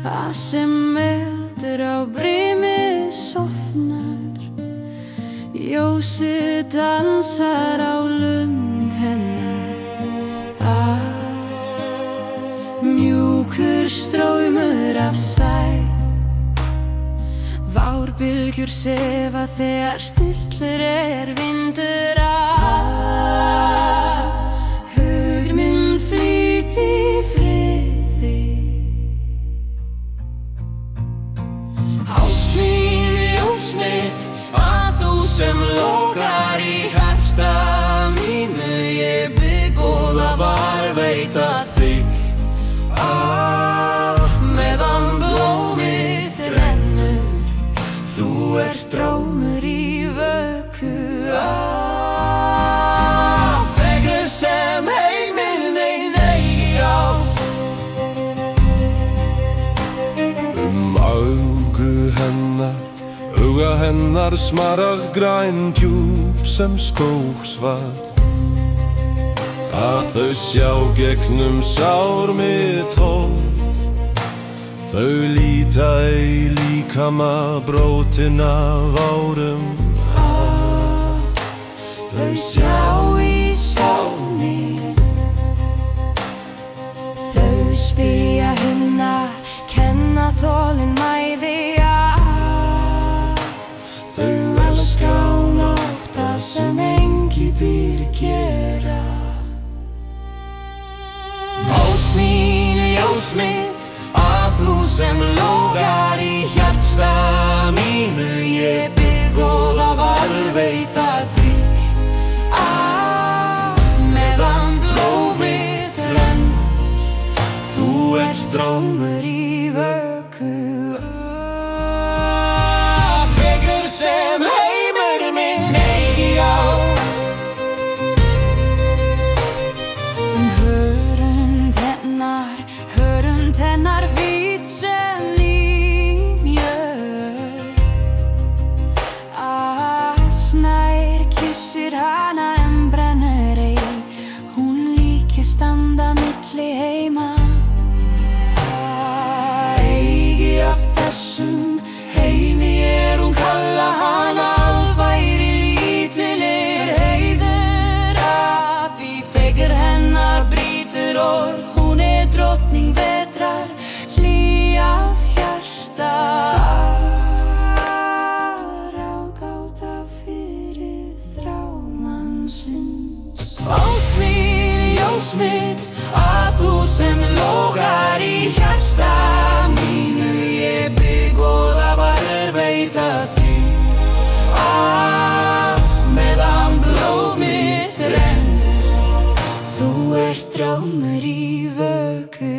að sem eldur á brimið sofnar, ljósið dansar á lund hennar. Mjúkur straumur af sæ, várbylgjur sefa þegar stillur vindur. Hugur minn flýt í friði, háls mín, ljós mitt, að þú sem lokar í hjarta mínu. Ég bygg góða varveita þig, meðan blómið rennur. Þú ert drómur í vöku, fegurð sem heiminn ein eigi á. Auga hennar smaragræn, djúp sem skógsvað, að þau sjá gegnum sár mitt hold. Þau líta í líkama brotinn af árum, þau sjá í sjálf mig. Þau spyrja himna, kenna þolinmæði. Þau elska á nótta sem engi dýr gera. Háls mín, ljós mitt, að þú sem logar í hjarta mínu. Ég bygg góða varveita þig, meðan blómið rennur. Þú ert drómur í vöku, fegurð sem heimur minn eigi á. En hörund hennar hvít sem línjör, snær kyssir hana en brennur ei. Hún líkist standa milli heima. Eigi af þessum heimi hún kalla hana væri lítilir heiður. Því fegurð hennar brýtur orð, hún drottning vetrar, hlý af hjarta. Ráðgáta fyrir þrá mannsins. Ást mín, ljós mitt, að þú sem logar í hjarta mínu. Ég bygg góða varveita þig, meðan blóð mitt rennur. Þú ert drómur í vöku.